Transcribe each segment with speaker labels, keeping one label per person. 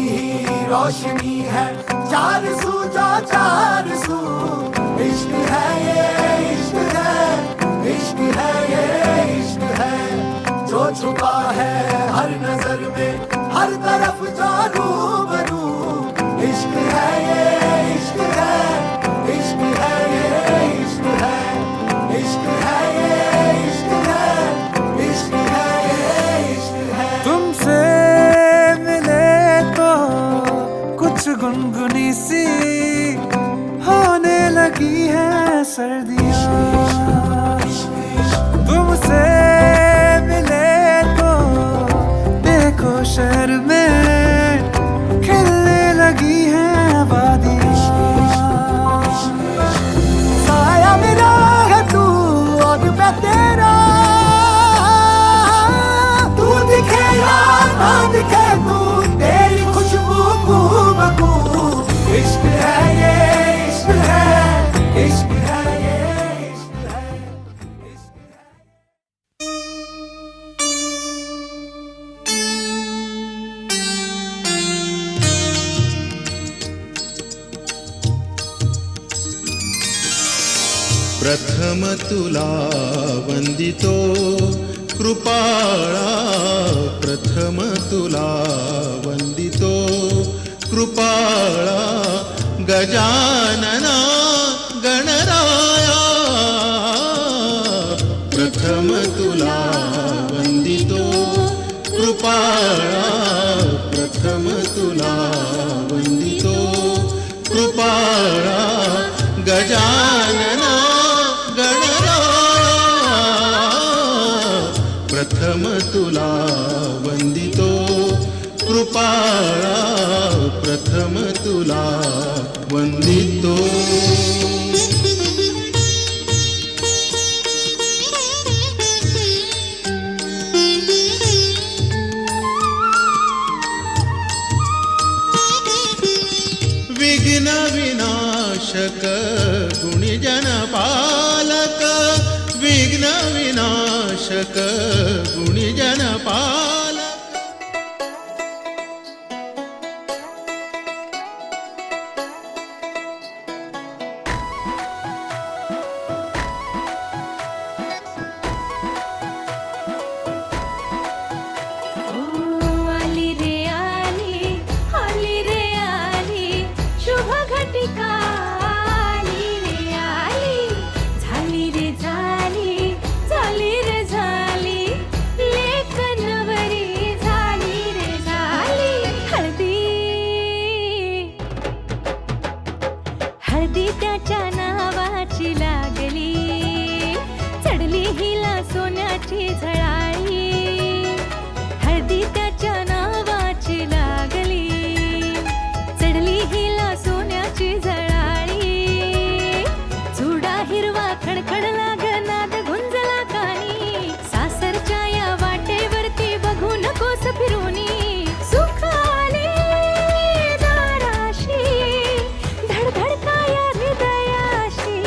Speaker 1: ही रोशनी है, चार सू जो चार सू। इश्क है ये इश्क है, इश्क है ये इश्क है, जो छुपा है हर नजर में, हर तरफ जो रूबरू। इश्क है ये इश्क है, इश्क है ये इश्क है, इश्क है ये इश्क है, इश्क है ये इश्क है।
Speaker 2: तुमसे मिले तो कुछ गुनगुनी सी होने लगी है सर्दियाँ। तुमसे मिले तो देखो शहर में खिलने लगी है वादियाँ।
Speaker 1: साया मेरा है तू और मैं तेरा, तू दिखे या ना दिखे तू, तेरी खुशबू बू। इश्क है ये इश्क है, इश्क है ये इश्क है, इश्क है।
Speaker 3: प्रथम तुला वंदितो कृपाळा, प्रथम तुला वंदितो कृपाळा, गजानना गणराया। प्रथम तुला वंदितो कृपाळा, प्रथम तुला वंदितो कृपाळा, गजानना प्रथम तुला वंदितो कृपाळा, प्रथम तुला वंदितो। विघ्न विनाशक गुणिजन पालक, विघ्न विनाशक गुणिजन पालक।
Speaker 4: आली रे आली, आली रे आली, शुभ घटिका आली रे आली, झाली रे झाली, झाली रे झाली, लेक नवरी झाली रे झाली। हळदी हळदी त्याच्या नावाची लागली, चढली हिला सोन्याची झळाळी। हळदी त्याच्या नावाची लागली, चढली हिला सोन्याची झळाळी। चुडा हिरवा खडखड लागनाद गुंजला कानी, सासरच्या या वाटेवरती बघू नकोस फिरूनी। सुख आले दाराशी, धडधड काया हृदयाशी,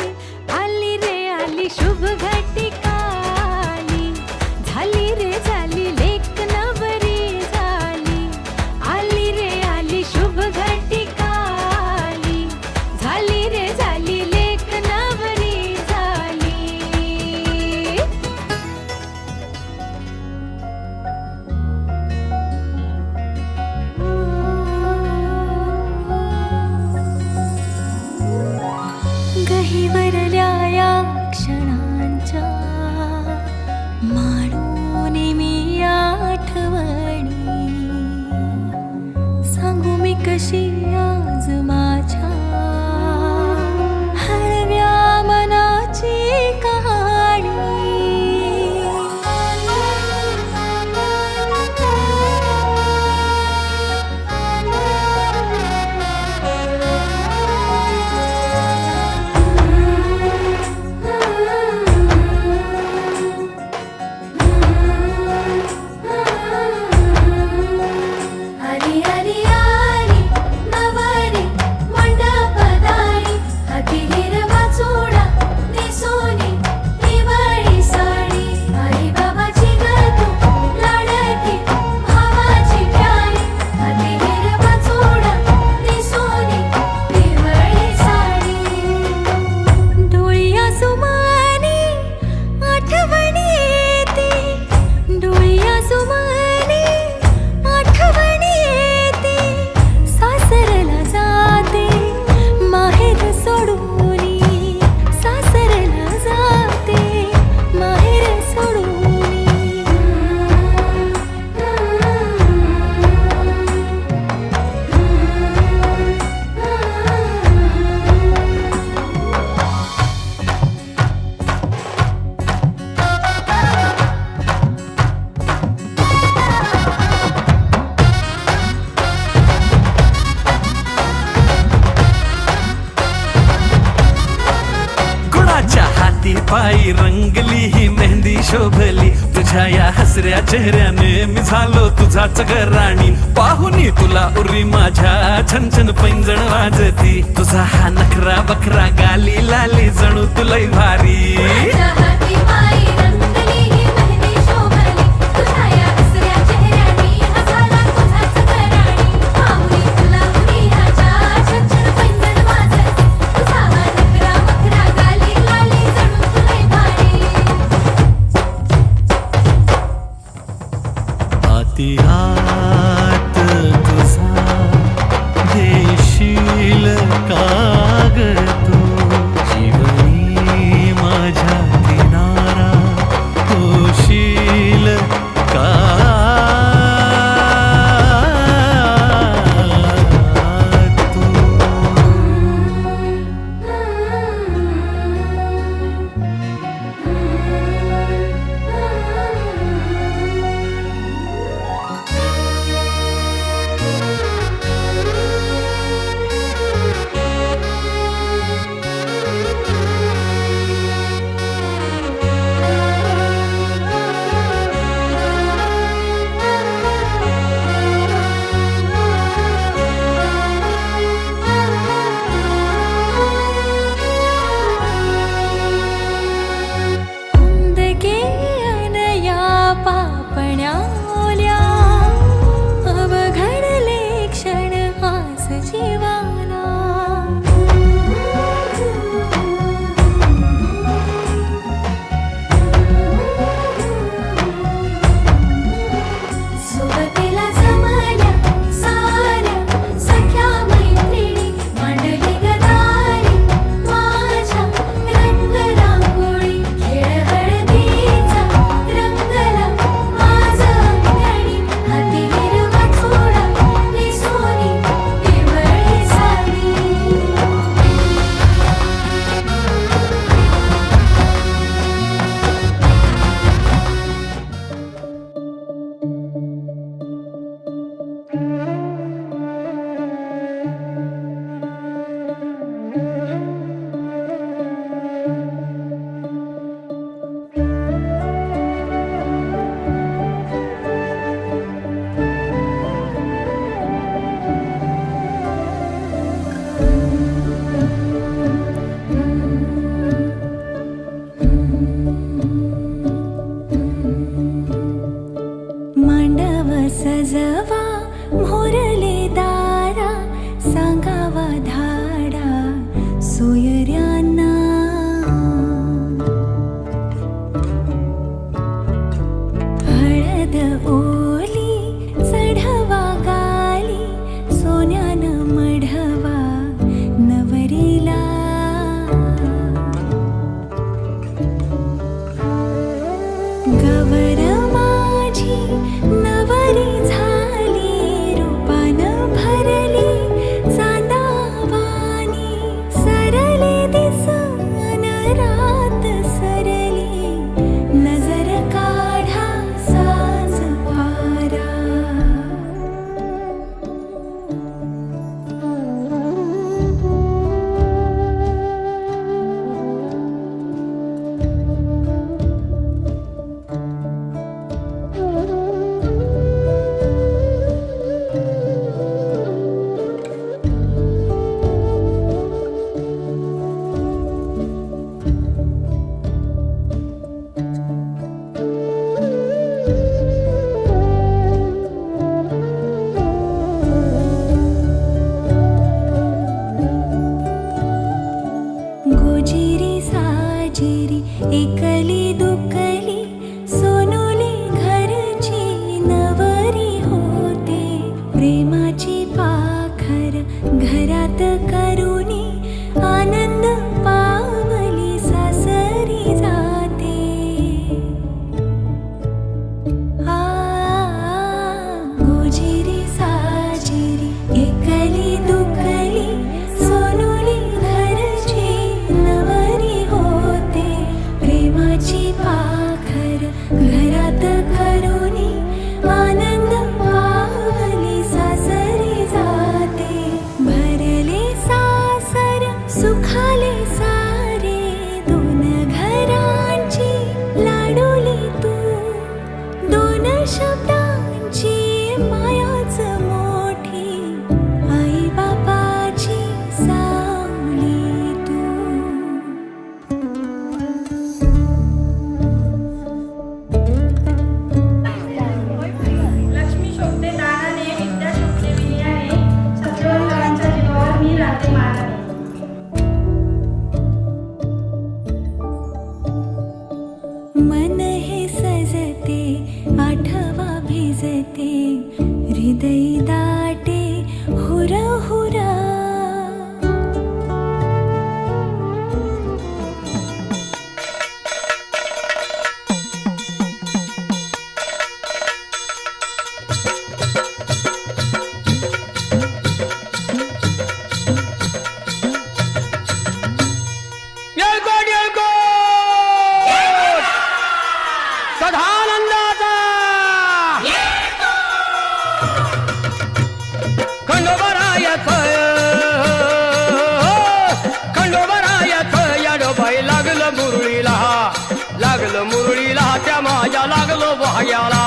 Speaker 4: आली रे आली शुभ घटिका आली, झाली रे झाली लेक नवरी झाली। आली रे आली शुभ घटिका आली, झाली रे झाली लेक नवरी झाली। गहिवरल्या या क्षणांच्या माणून मी आठवणी, सांगू मी कशी आज माझ्या हळव्या मनाची कहाणी। आली आली आली नवरी
Speaker 2: पायी रंगली ही मेहंदी शोभली तुझ्या या हसऱ्या चेहऱ्याने मी झालो तुझाच राणी पाहुनी तुला उरी माझ्या छन छन पैंजण वाजती तुझा हा नखरा बखरा गाली लाली जणू तुलई भारी हात तुझा देशील काग तू जीवनी माझ्या किनारा होशील का
Speaker 4: पापण्याल्या अवघडले क्षण आस जीवाला सोबतीला जमल्या साऱ्या सख्या मैत्रिणी मांडली गदारी माझ्या रंग रांगोळी खेळ हळदीचा रंगला हाती हिरवा चोळा नेसोनी पिवळी साडी मांडव सजवा मोरले दारा सांगावा धाडा सोयऱ्यांना हळद ओली चढवा गाली सोन्यानं मढवा नवरीला गवर माझी नवरी झाली रूपानं भरली चांदावानी सरली दिसन रात सरली नजर काढा साज पारा गोजिरी साजिरी एकली दुकली सोनुली घरची नवरी होते प्रेमाची पाखर घरात करुणी आनंद पावली सासरी जाते गोजिरी साजिरी एकली दुकली सोनुली घरची नवरी होते प्रेमाची पाखर घरात करुणी आनंद पावली सासरी जाते भरले सास
Speaker 5: भाग्याला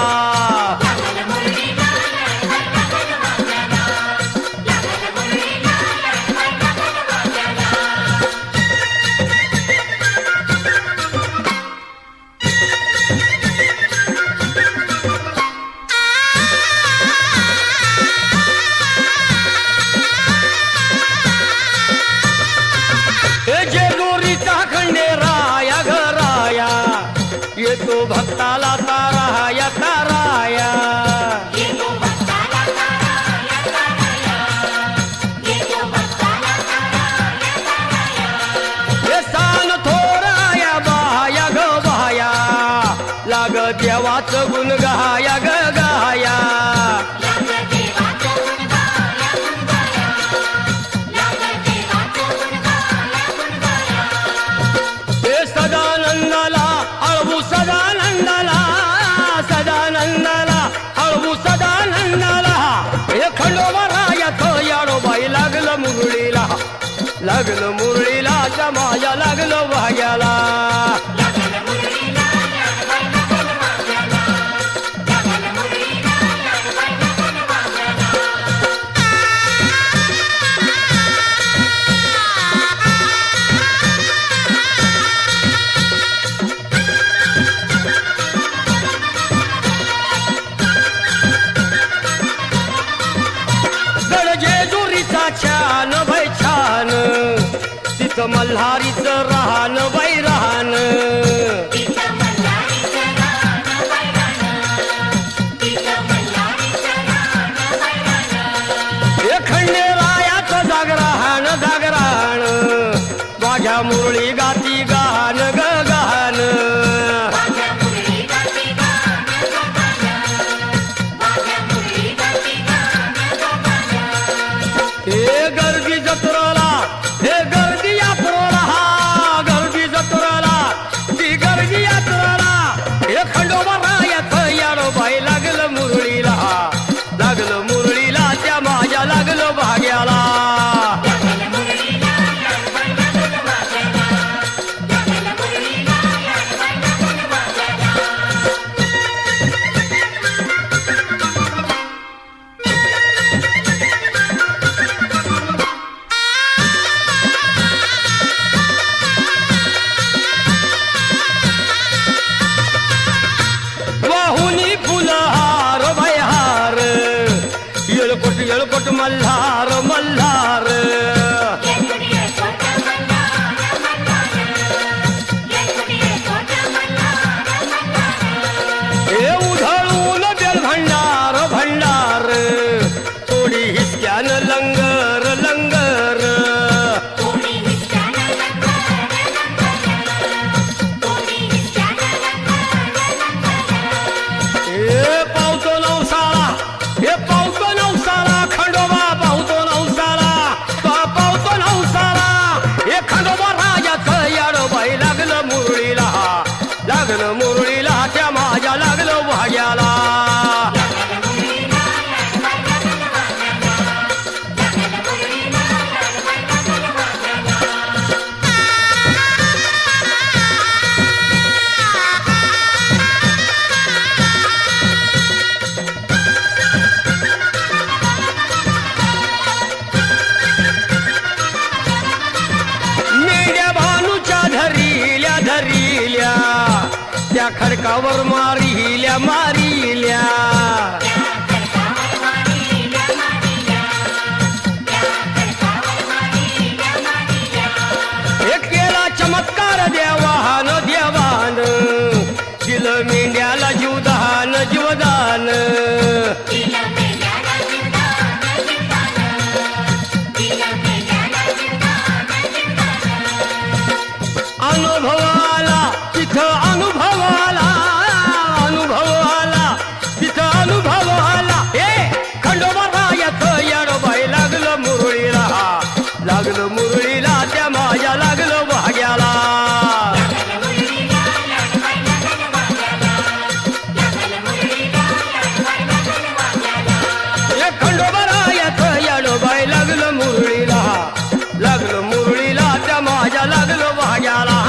Speaker 5: जेजुरीचा खंडेराया घराया येतो भक्ताला ताराया ताराया हे सान थोराया बाया ग बाया लाग देवाचं गुण गाया ग गाया सदानंदाला अळवू सदानंदाला सदानंदाला अळवू सदानंदाला हे खंडोबारायाचं याडोबाई लागलं मुरळीला त्या माझ्या लागलं भाग्याला छान बाई छान तिथं मल्हारीचं राहण बाई राहण हे खंडेरायाचं जागराहण जागराहण माझ्या मुरळी गाती गाहन ग गाहन हे गर्दी जत्रेला हे गर्दी यात्रेला हा गर्दी जत्रेला ती गर्दी यात्रेला हे खंडोबारायाचं याडोबाई लागलं मुरळीला त्या माझ्या लागलं भाग्याला येळकोट मल्हार मल्हार हे उधळून बेल भंडार भंडार थोडी हिसक्यान लंगर लंगर हे पावतो नवसाळा हे पावतो नवसाळा खंडोबा पावतो नवसाळा पावतो नवसाळा हे खंडोबा राजाचं याडोबाई लागलं मुरळीला त्या माझ्या लागलं भाग्याला धरिल्या त्या खडकावर मारिल्या मारिल्या हे केला चमत्कार देवान देवान दिलं मेंढ्याला जीवदान जीवदान अनुभव आला तिथं अनुभव आला तिथं अनुभव आला हे खंडोबारायाचं याडोबाई लागलं मुरळीला त्या माझ्या लागलं भाग्याला हे खंडोबारायाचं याडोबाई लागलं मुरळीला त्या माझ्या लागलं भाग्याला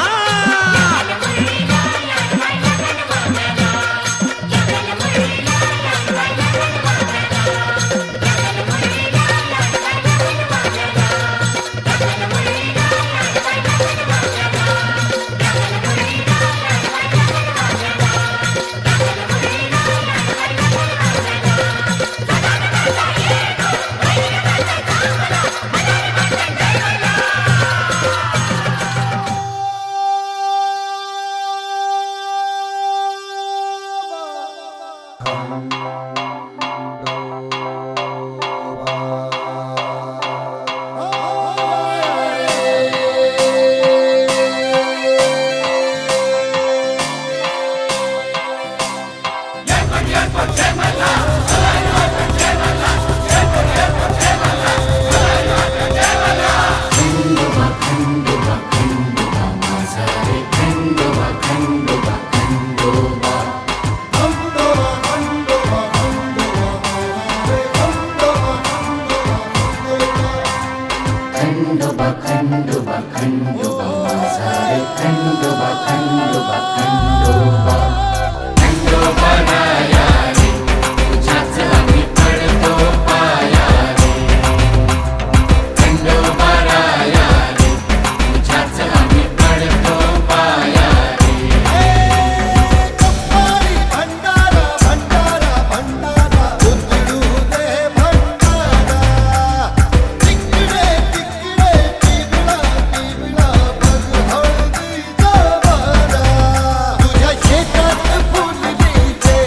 Speaker 1: खंडोबा खंडोबा खंडोबा माझा रे खंडोबा खंडोबा खंडोबा खंडोबा राया रे तुझ्याच आम्ही पडतो पाया रे खंडोबा राया रे तुझ्याच आम्ही पडतो पाया रे कप्पारी भंडारा भंडारा भंडारा उजळू दे भंडारा तिकडे तिकडे तिबला तिबला बघ हळदीचा वारा तुझ्या शेतात फुलली ते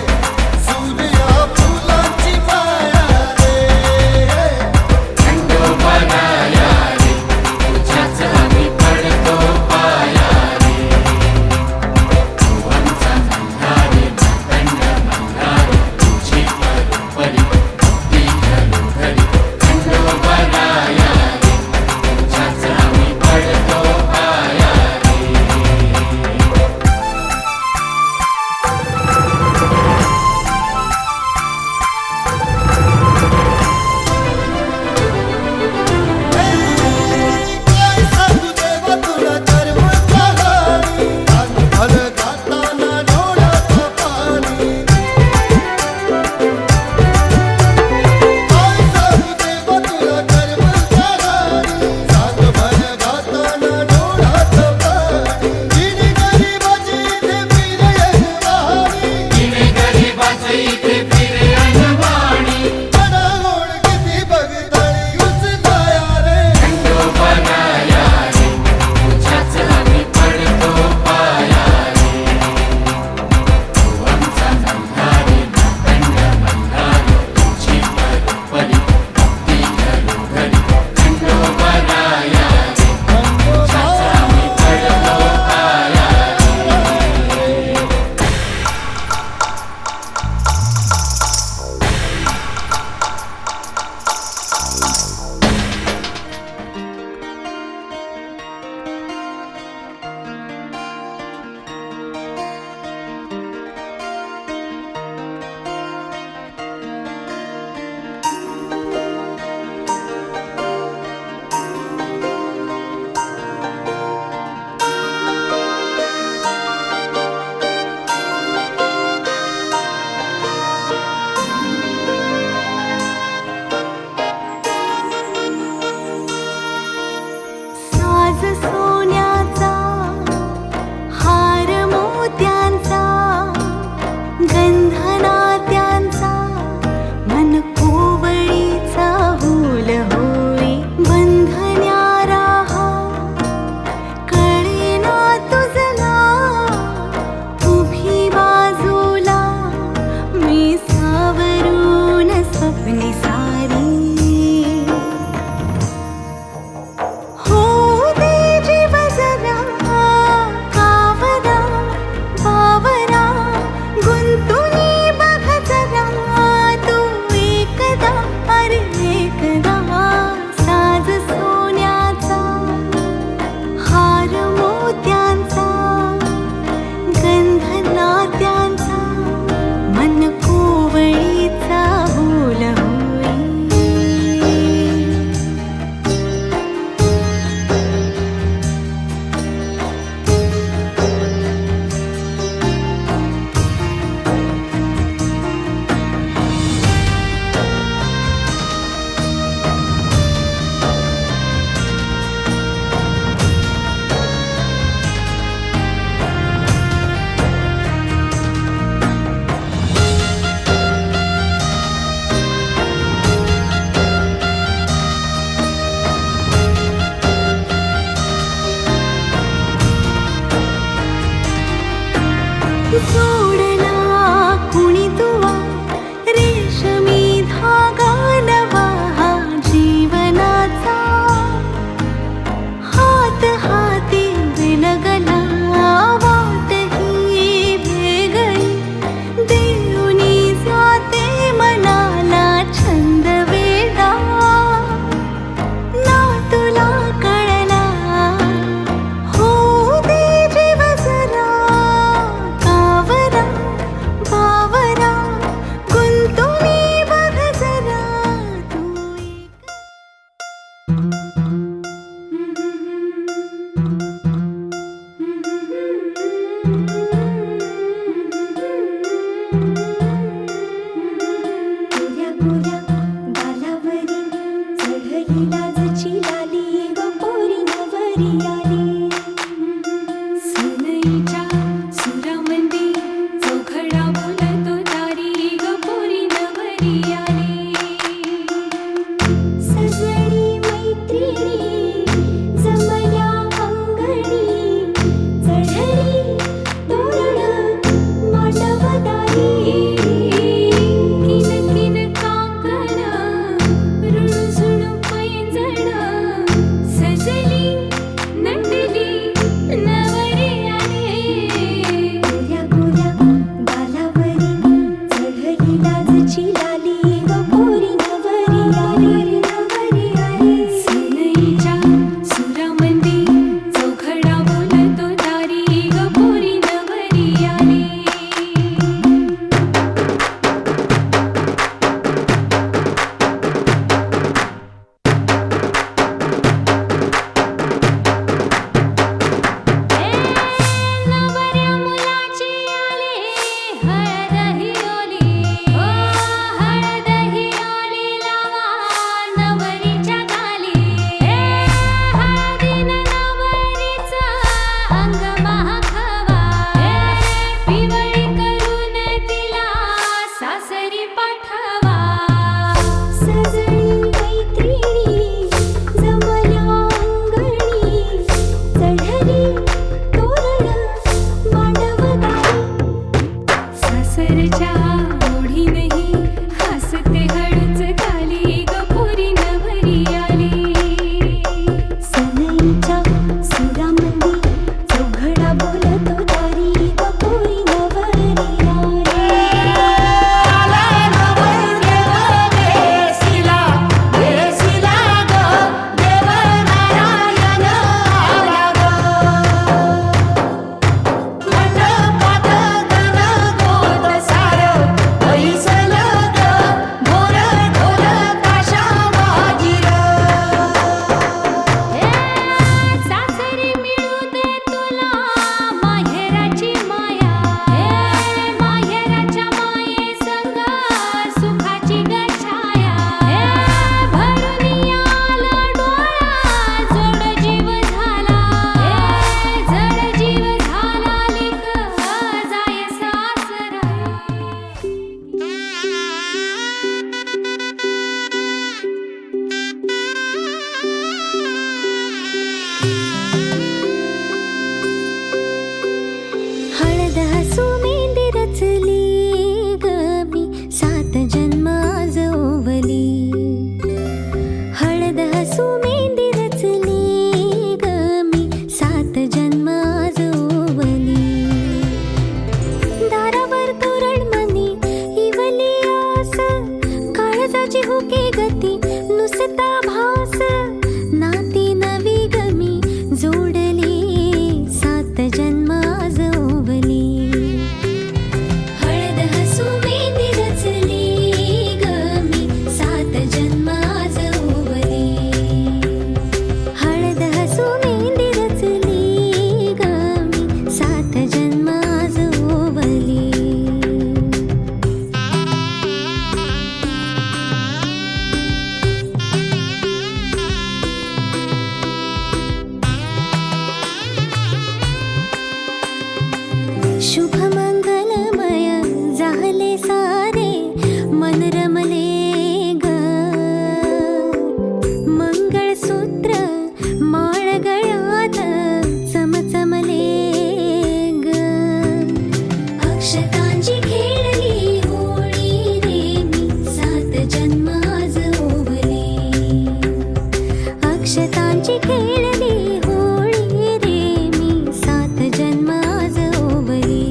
Speaker 4: खेळली होळी रे मी 7 जन्म आज ओवली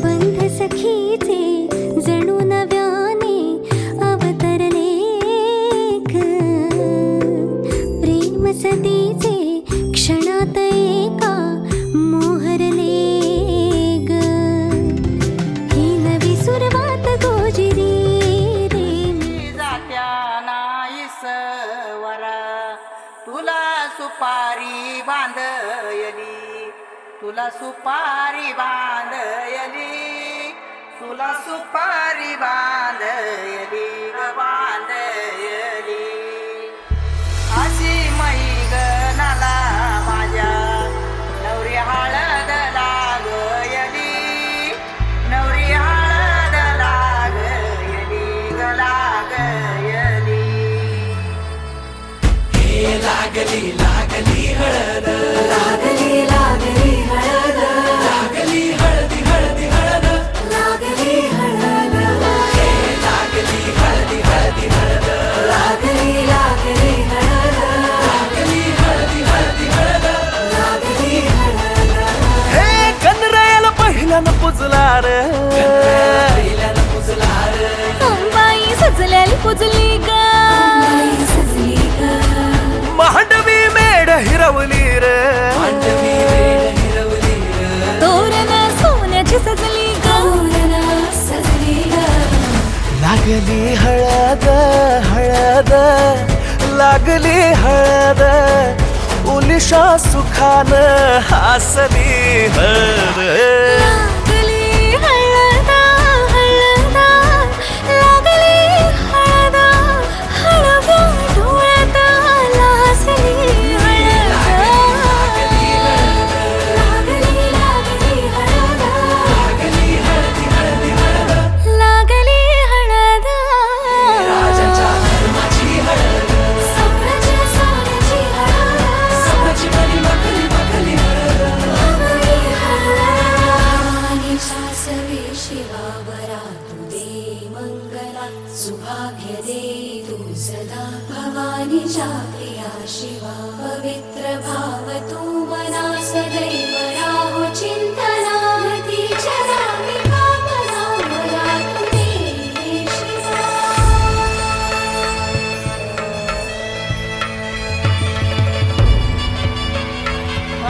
Speaker 4: बंध सखीचे जणू नव्याने अवतरले ग प्रेम सतीचे क्षणात एका मोहरले ग ही नवी सुरवात गोजिरी रे
Speaker 6: जात्या नाईसवरा तुला सुपारी बांधयली तुला सुपारी बांधयली तुला सुपारी बांधयली ग बांधयली अशी मैगनाला माझ्या नवरी हळद लागयली नवरी हळद लागयली ग लागयली
Speaker 2: लागली लागली हळद
Speaker 4: लागली लागली हळद
Speaker 2: लागली हळदी हळदी हळद
Speaker 4: लागली हळद
Speaker 2: लागली हळदी हळदी हळद
Speaker 4: लागली लागली हळद
Speaker 2: लागली हळदी हळदी हळद
Speaker 4: लागली हळद
Speaker 2: हे गणरायाला पहिल्यानं पुजला रे पहिल्यानं पुजला रे
Speaker 4: अंबाई सजल्याली पुजली ग सजली ग
Speaker 2: मांडवी मेढ हिरवली रे मांडवी मेढ हिरवली रे
Speaker 4: तोरण सोन्याची सजली ग सजली ग
Speaker 2: लागली हळद हळद लागली हळद उलिशा सुखान हसली हळद
Speaker 4: लागली हळद हळद लागली हळद हळव्या डोळ्यात लाजली हळद लागली लागली हळद
Speaker 2: लागली हळदी हळदी हळद
Speaker 4: लागली हळद
Speaker 2: राजाच्या धर्माची हळद
Speaker 4: सोन्याची सोन्याची हळद
Speaker 2: सोन्याची बली बकली बकली हळद
Speaker 4: लागली हळद सासवे शिवावरा तू दे मंगला सुभाग्य दे तू सदा भवानीच्या प्रिया शिवा पवित्र भाव तू मना सदैव राहो चिंतना तीच्या नामी कामना मला तू दे शिवा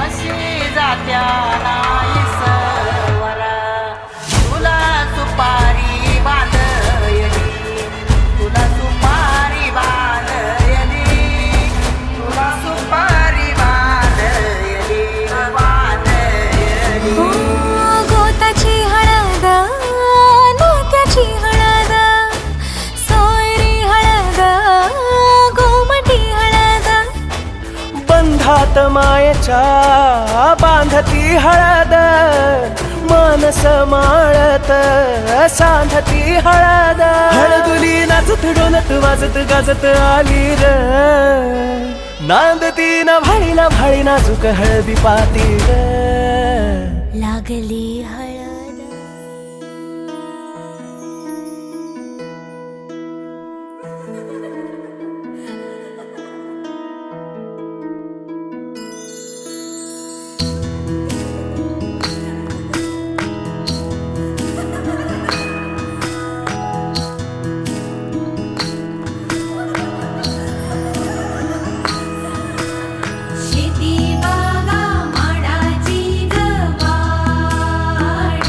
Speaker 6: अशी जात्या नाईसवरा तुला सुपारी बांधयली तुला सुपारी बांधयली तुला सुपारी बांधयली ग बांधयली
Speaker 4: गोताची हळद नात्याची हळद सोयरी हळद गोमटी हळद
Speaker 2: बंधात मायेच्या बांधती हळद मानस माळत सांधती हळद हळदुली नाचत डोलत वाजत गाजत आली र नांदती न भाळीला भाळी नाजूक हळदी पाती र
Speaker 4: लागली हळद शेती बागा माडाची गवाड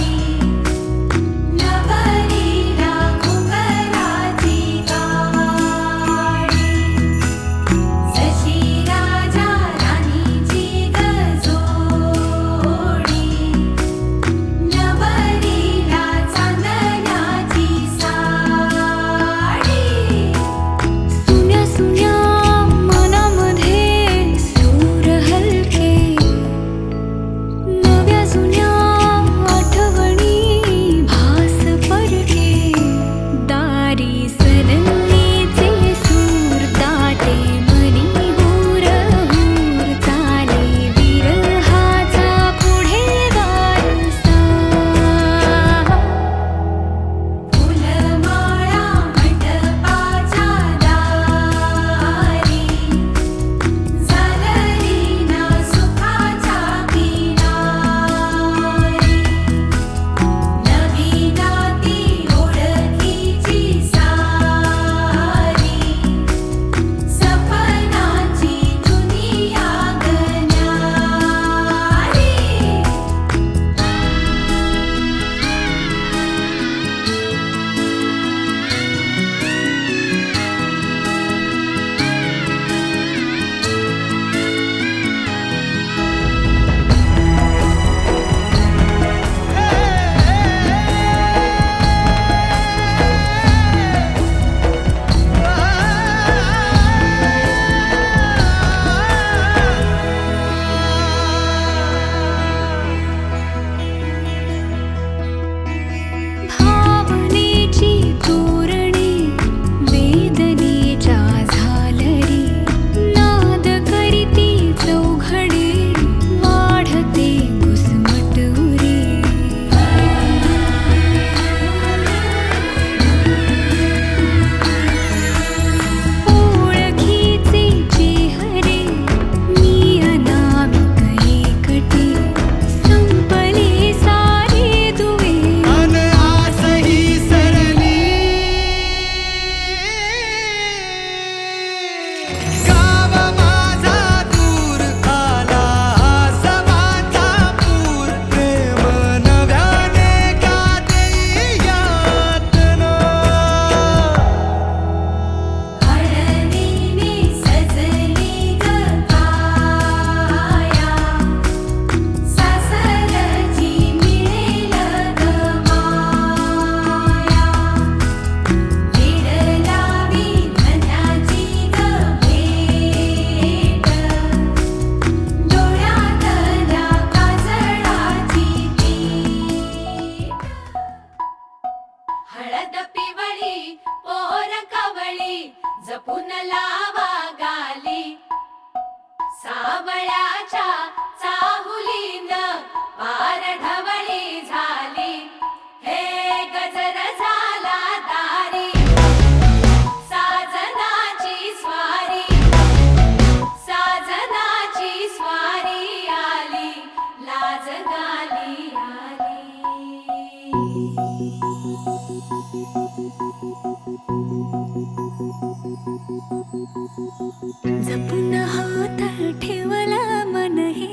Speaker 4: जपून होत ठेवला मन हे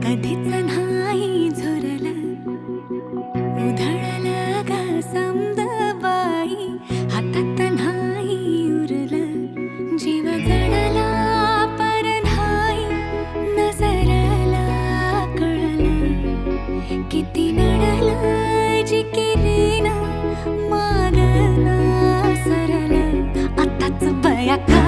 Speaker 4: कधीच नाही झुरलं उधळलं ग समद बाई हातात नाही उरलं जीव जडला पर नाही नजरला कळलं किती नडलं जिकिरीना मागना सरलं आताच बया का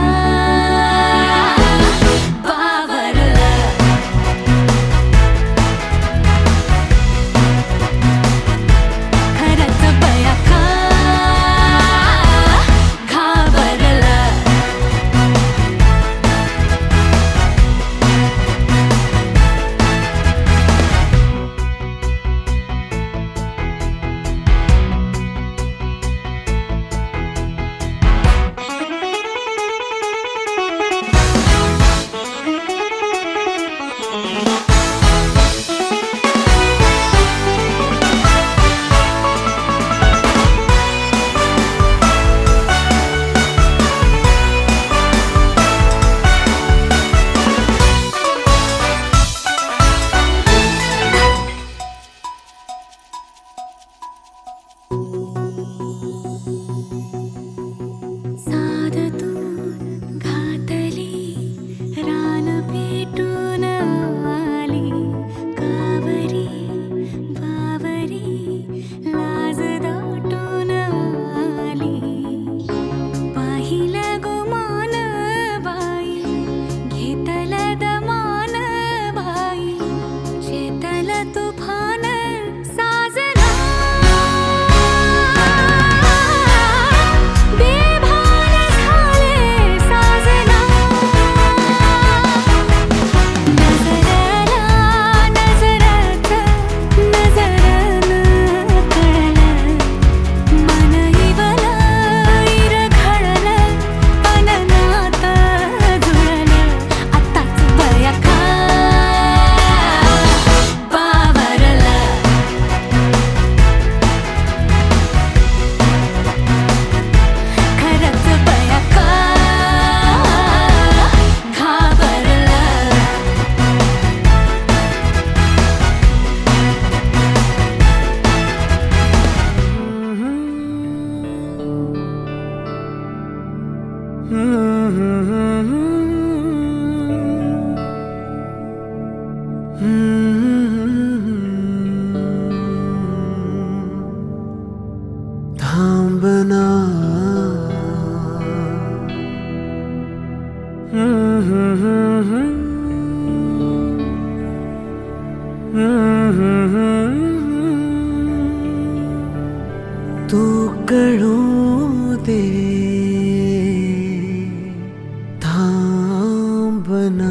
Speaker 1: थांबना तू कळू दे थांबना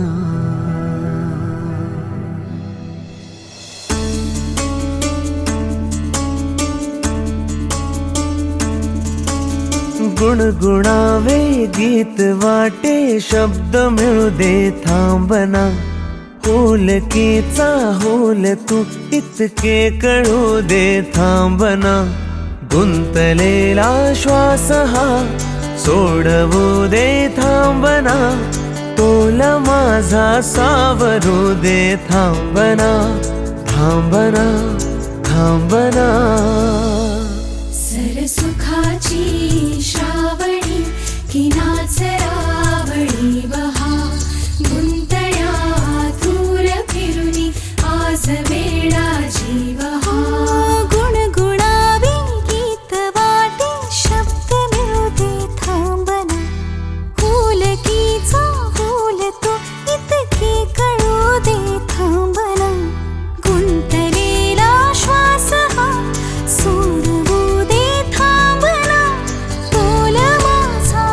Speaker 1: गुणगुणावे गीत वाटे शब्द मिळू दे थांबना होलकीचा होल तू इतके कळू दे थांबना गुंतलेला श्वास हा सोडवू दे थांबना तोल माझा सावरू दे थांबना थांबना थांबना
Speaker 4: सरसुखाची श्रावणी की नाचरावळी बहा गुंतळ्या दूर फिरुनी आज वेडा जीव हा गुणगुणावे गीत वाटे शब्द मिळू दे थांबना होलकीचा होल तो इतके कळू दे थांबना गुंतलेला श्वास हा सोडवू दे थांबना तोल माझा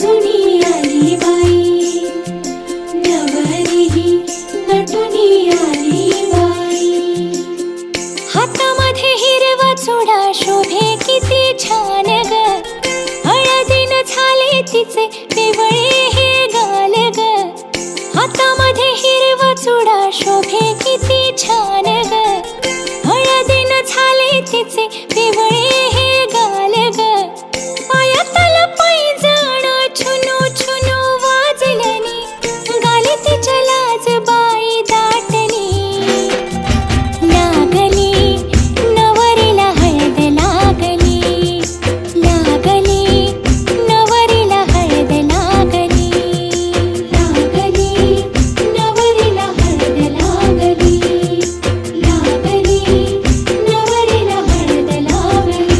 Speaker 4: साजुनी आली बाई, नवरी नटुनी आली बाई. हातामध्ये हिरवा चुडा शोभे किती छान ग, हळदीनं झाले तिचे पिवळे हे गाल ग. हातामध्ये हिरवा चुडा शोभे किती छान ग, हळदीनं झाले तिचे पिवळे हे गाल ग. पायातलं पैंजण छुनू छुनू वाजलनी, गाली तिच्या लाज बाई दाटली. लागली नवरीला हळद लागली, लागली नवरीला हळद लागली, लागली नवरीला हळद लागली, लागली नवरीला हळद लागली.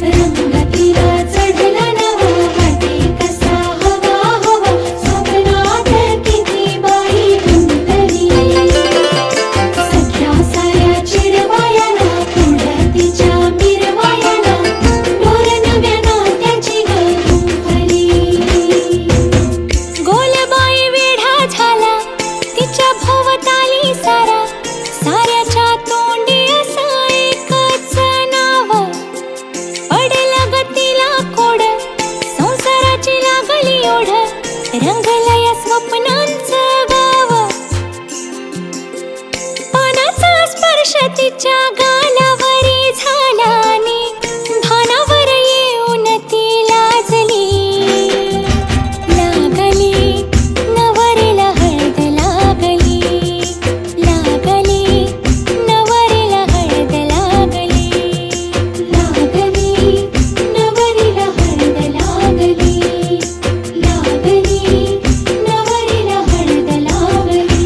Speaker 4: रंगतीला चढला नवा, वाटे कसा हवा हवा, स्वप्नात किती बाई गुंतली. सख्या साऱ्या चिडवायाला, पुढं तिच्या मिरवायाला, ढोर नव्या नात्याची गुंफली. गोलबाई वेढा झाला तिच्या भोवताली सारा, साऱ्याच्या तोंडी असं एकच नाव. पडलं गतीला कोड, संसाराची लागली ओढ, रंगलं या स्वप्नांचं गाव. पानाचा स्पर्श तिच्या गालावरी झाला आणि भानावर येऊन ती लाजली. लागली नवरीला हळद लागली, लागली नवरीला हळद लागली, लागली नवरीला हळद लागली, लागली नवरीला हळद लागली.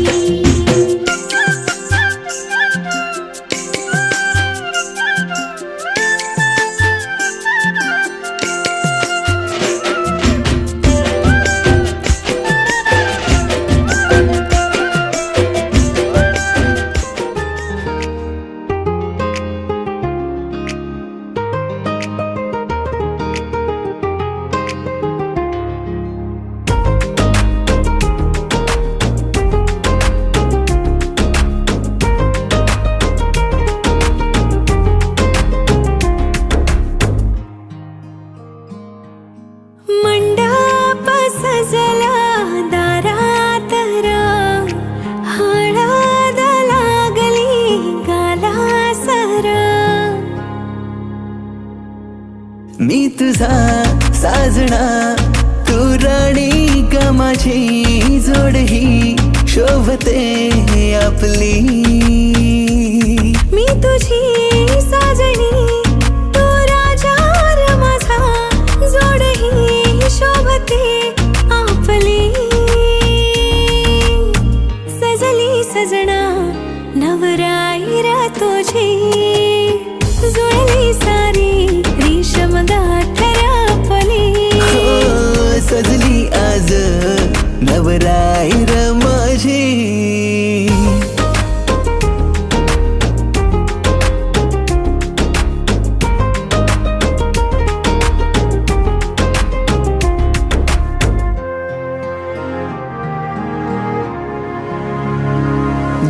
Speaker 4: मंडप सजला दारात राम, हळद लागली गाला सरा.
Speaker 1: मी तुझा साजना, तू राणी का माझी जोड ही शोभते आपली.
Speaker 4: मी तुझी साजणी, तू राजा र माझा, जोड ही शोभते आपली. सजली सजना नवराई र तुझी, जुळली सारी रेशम गाठर आपली.
Speaker 1: हो सजली आज नवराई र माझी.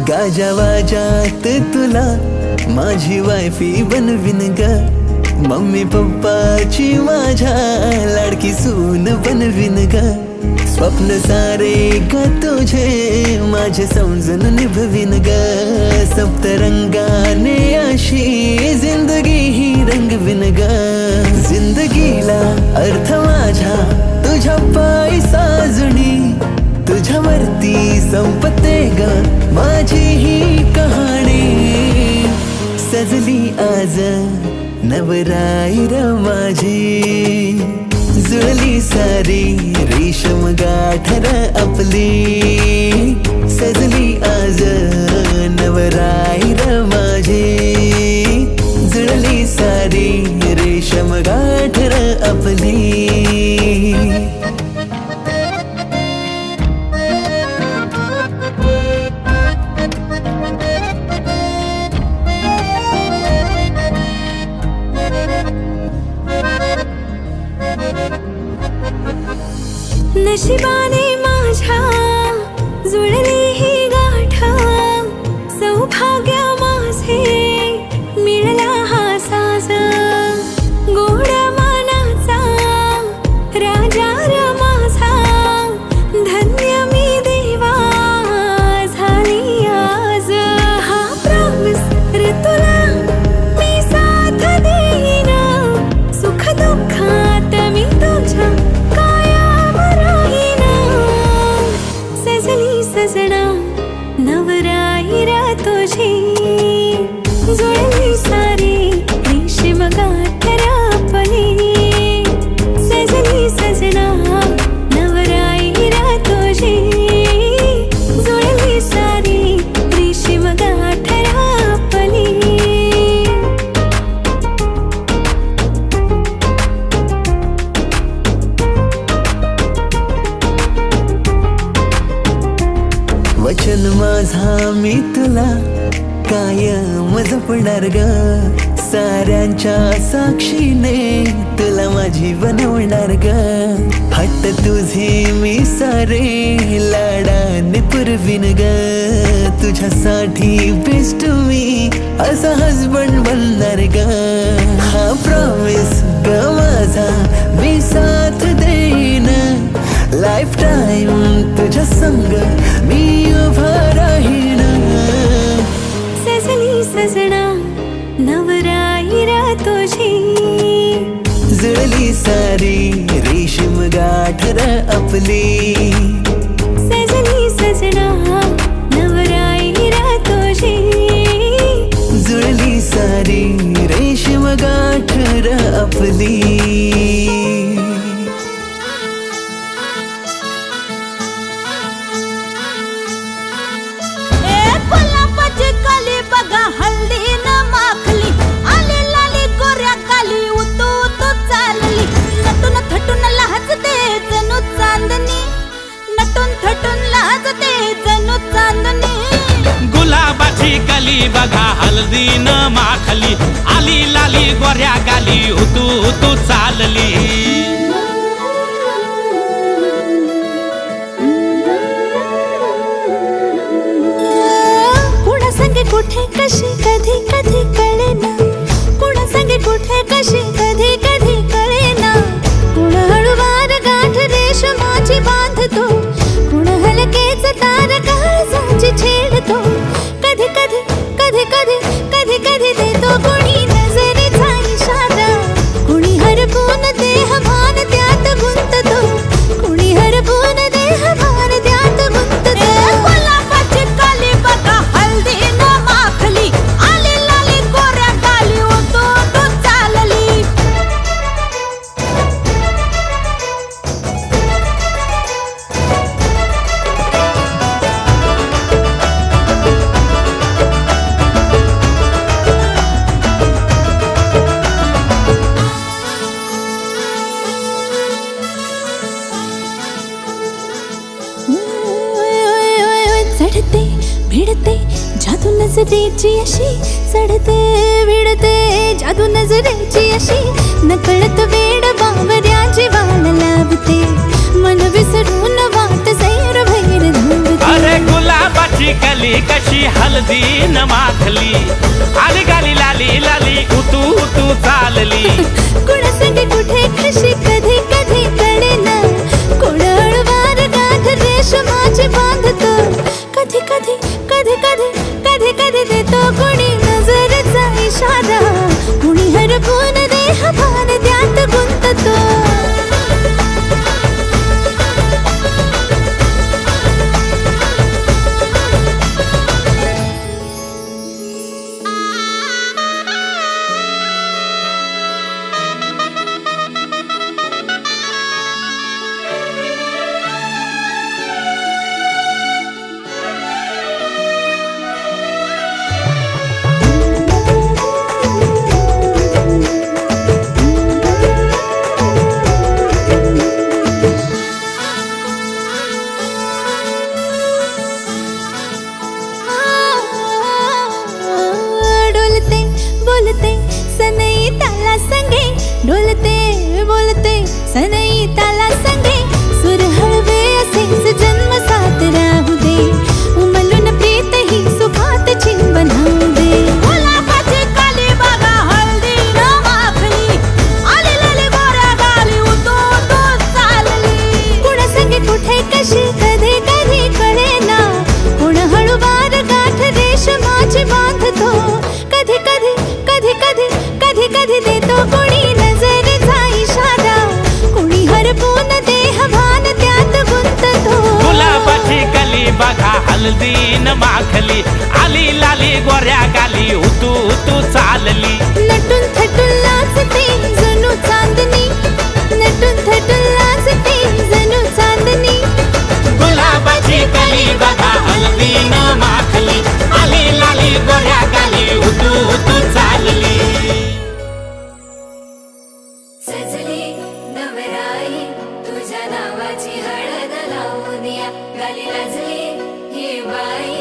Speaker 1: गाजावाजात तुला माझी वायफी बनविन ग, मम्मी पप्पाची माझ्या लाडकी सून बनविन ग. स्वप्न सारे ग तुझे माझे समजून निभविन ग. सप्तरंगाने अशी जिंदगी ही रंगविन ग. जिंदगीला अर्थ माझ्या तुझ्या पायी साजुनी, तुझ्यावरती संपते ग माझी ही कहाणी. सजली आज नवराई र माझी, जुळली सारी रेशम गाठर आपली. सजली आज नवराई र माझी, जुळली सारी
Speaker 4: नशिबाने माझ्या जुळली ही गाठ, सौभाग्य माझे मिळला हा साज, गोड मनाचा राजा र माझा, धन्य मी देवा झाली आज. हा प्रॉमिस रे तुला मी साथ देईन, सुख दुःखात मी तुझ्या कायम राहीन. सजली सजना नवराईरा तुझी, जुळली सारी रेशीम गाठ आपली. सजली सजना नवराईरा तुझी, जुळली सारी रेशीम गाठ आपली.
Speaker 1: वचन माझा मी तुला कायम जपणार ग, साऱ्यांच्या साक्षीने तुला माझी बनवणार ग. हट्ट तुझे मी सारे लाडाने पुरवीन ग, तुझ्यासाठी बेस्ट मी असा हजबंड बनणार ग. हा प्रॉमिस ग माझा मी साथ देईन, लाईफ टाइम तुझ्या संग मी उभा राहीन.
Speaker 4: सजली सजना नवराईरा तुझी,
Speaker 1: जुळली सारी रेशीम गाठ र आपली.
Speaker 4: सजली सजना नवराईरा तुझी,
Speaker 1: जुळली सारी रेशीम गाठ र आपली.
Speaker 7: गुलाबाची कली बघा हल्दी न माखली, आली लाली गोऱ्या गाली उतू उतू चालली. नटून थटून लाजते जणू चांदणी, नटून थटून लाजते जणू चांदणी.
Speaker 2: गुलाबाची कली बघा हल्दी न माखली, आली लाली गोऱ्या गाली उतू उतू चालली.
Speaker 4: कुणा संगे कुठे कशी कधी कधी कळेना, कुणा संगे कुठे कशी कधी कधी कळेना. कुण हळूवार गाठ रेशमाची बांधतो, कुण हलकेच तार काळजाची छेडतो. कधी कधी कधी कधी कधी कधी देतो कुणी नजरेचा इशारा, कुणी हरपून देह भान त्यात गुंततो, कुणी हरपून देह भान त्यात गुंततो.
Speaker 7: गुलाबाची कली बघा हल्दी न माखली, आली लाली गोऱ्या गाली उतू उतू चालली.
Speaker 4: चढते भिडते जादू नजरेची अशी, चढते भिडते जादू नजरेची अशी. नकळत वेड बावऱ्याची वाल लावते, मन विसरून वाट सैर भैर धावते.
Speaker 2: अरे गुलाबाची कली कशी हल्दी न माखली, आली गाली लाली लाली उतू उतू चालली.
Speaker 4: कुणा संगे कुठे कशी कधी कधी कळेना, कुण हळूवार गाठ रेशमाची बांधतो. कधी कधी कधी कधी कधी कधी देतो कुणी नजरेचा इशारा, कुणी हरपून देह भान त्यात गुंततो. डोलते बोलते सनई ताला संगे सुर हळवे
Speaker 2: हल्दीन माखली आली लाली गोऱ्या गाली उतू उतू चालली
Speaker 4: नटून थटून लाजते जणू चांदणी नटून थटून लाजते जणू चांदणी
Speaker 2: गुलाबाची कली बघा हल्दीन माखली आली लाली गोऱ्या गाली उतू उतू चालली
Speaker 4: सजली नवराई तुझ्या नावाची हळद लावून या गाली लाजली ही बाई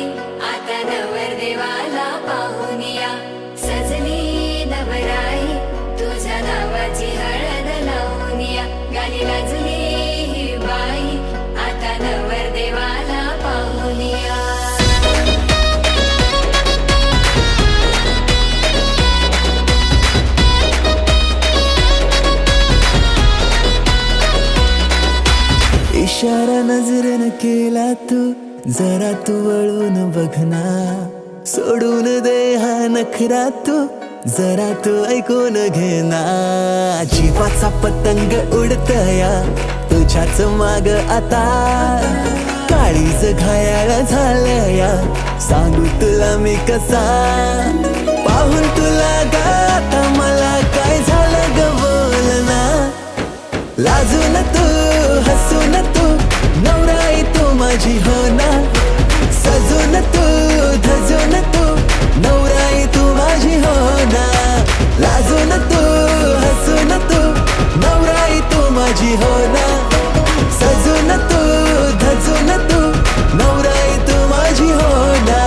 Speaker 4: आता नवरदेवाला पाहून या सजली नवराई तुझ्या नावाची हळद लावून या गाली लाजली ही बाई आता नवरदेवाला पाहून या
Speaker 1: इशारा नजरेनं केला तू जरा तू वळून बघना सोडून दे हा नखरा तू जरा तू ऐकून घेना जीवाचा पतंग उडतया तुझ्याच माग आता काळीज घायाळ झालया सांगू तुला मी कसा पाहून तुला गाता मला काय झालं ग बोलना लाजून तू हसून तू नवराई तू माझी हो ना सजून तू धजून तू नवराई तू माझी हो ना लाजून तू हसून तू नवराई तू माझी हो ना सजून तू धजून तू नवराई तू माझी हो ना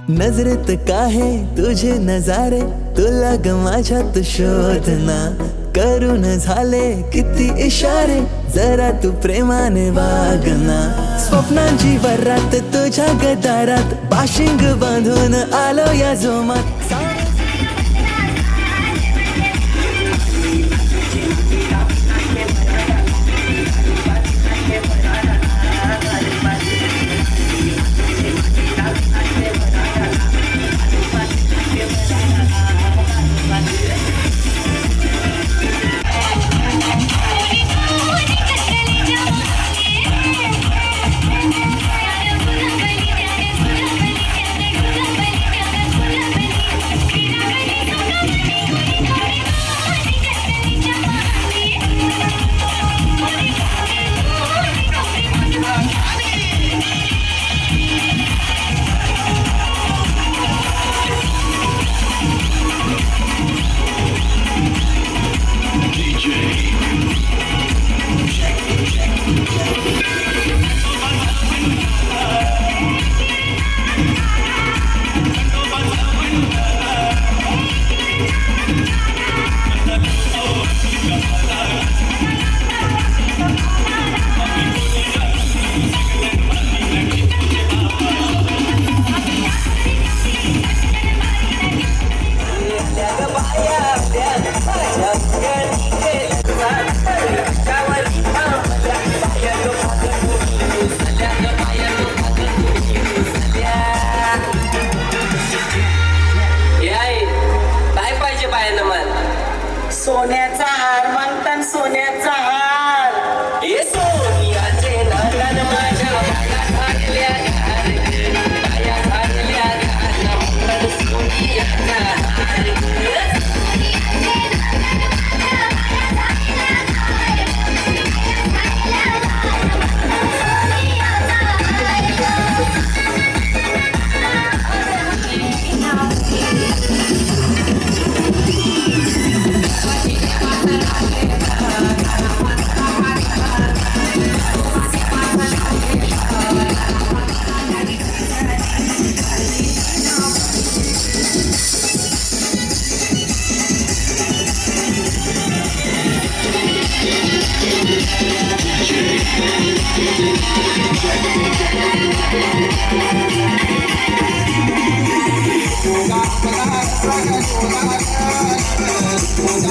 Speaker 1: नजरेत काहे तुझे नजारे तुला ग माझ्यात शोधना करून झाले किती इशारे जरा तू प्रेमाने वागना स्वप्नांची वरात तुझ्या गदारात बाशिंग बांधून आलो या जोमात
Speaker 6: सोन्याचा हार मागतात सोन्याचा हार हे सोन्याचे नगन माझ्या घातल्या सोन्याचा
Speaker 3: Thank you.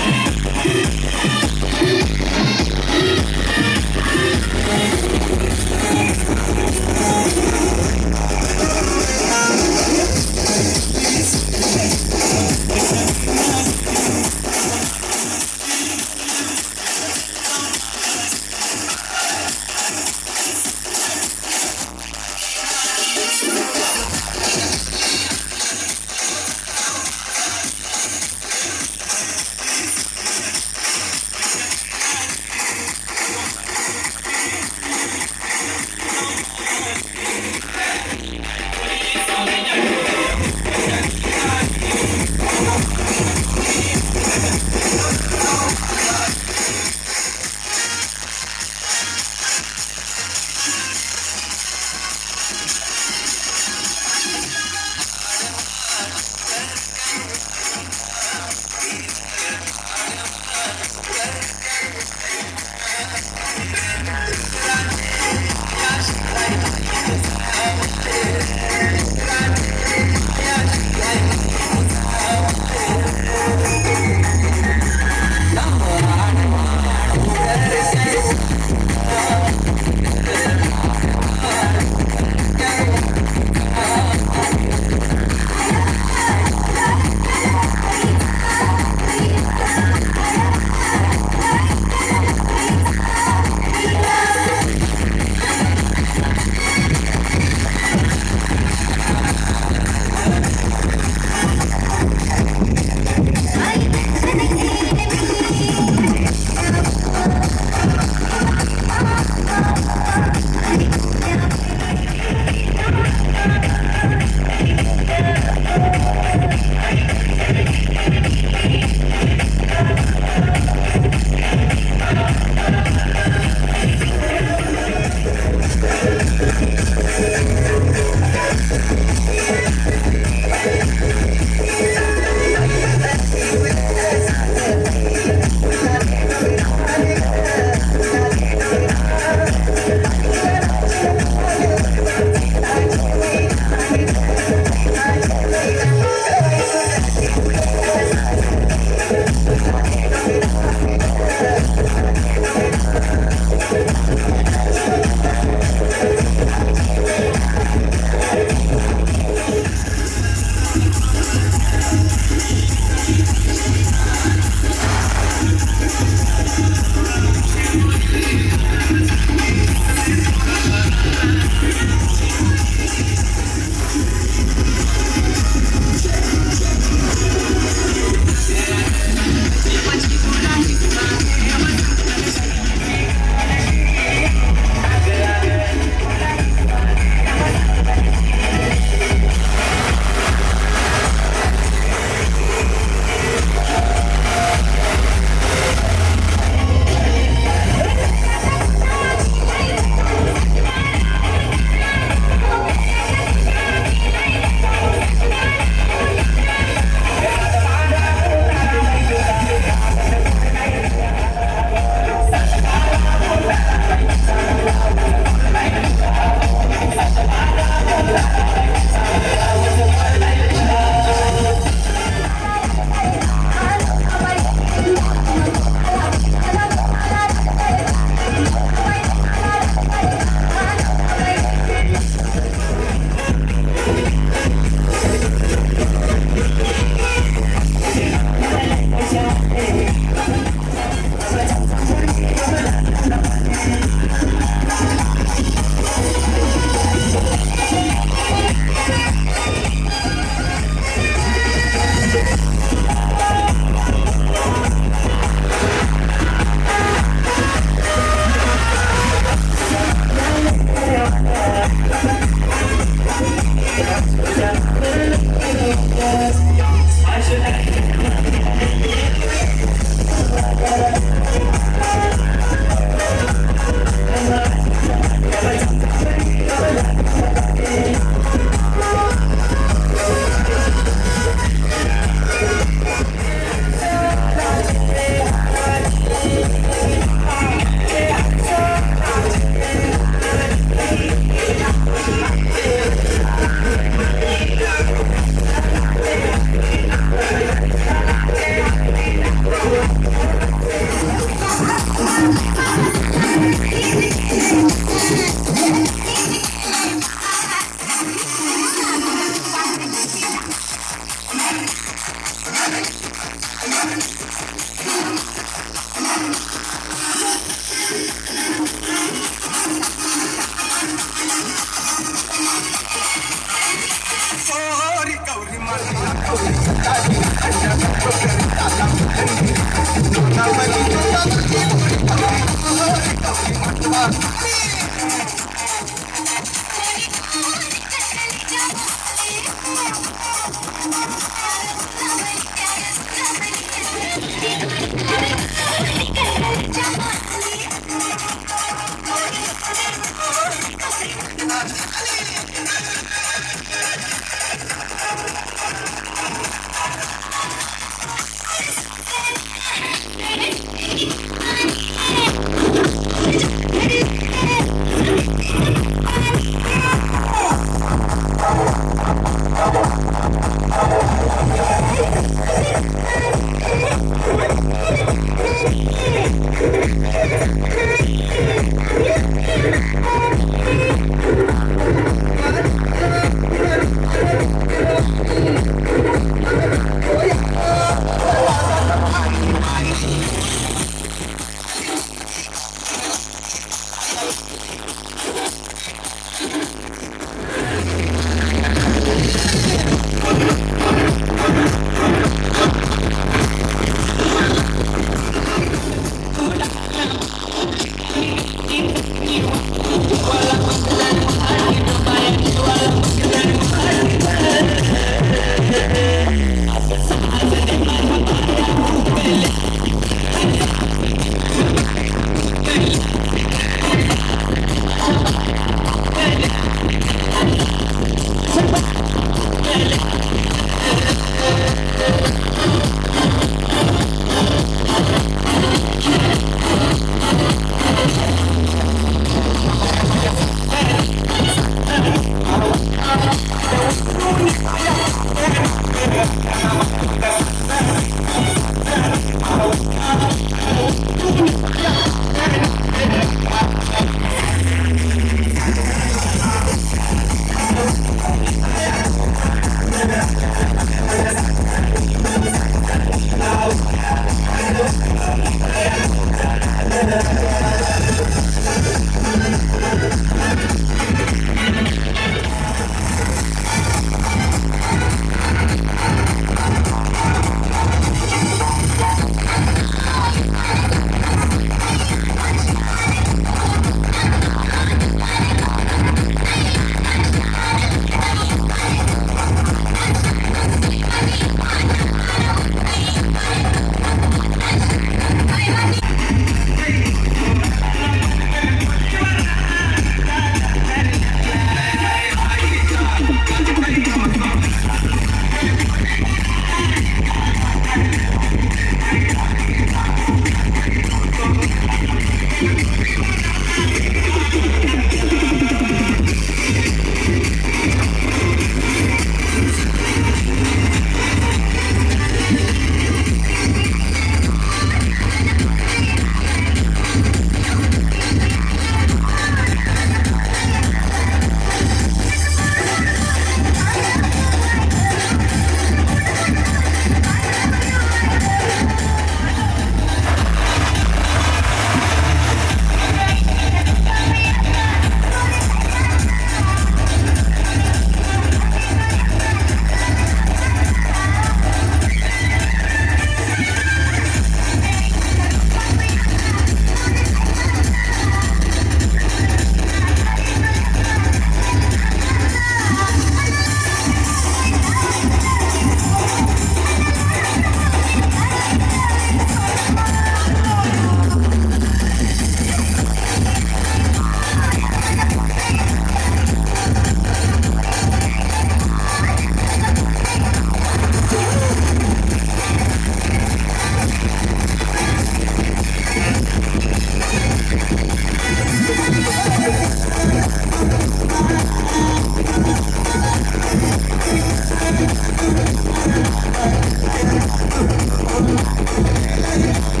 Speaker 1: Thank you.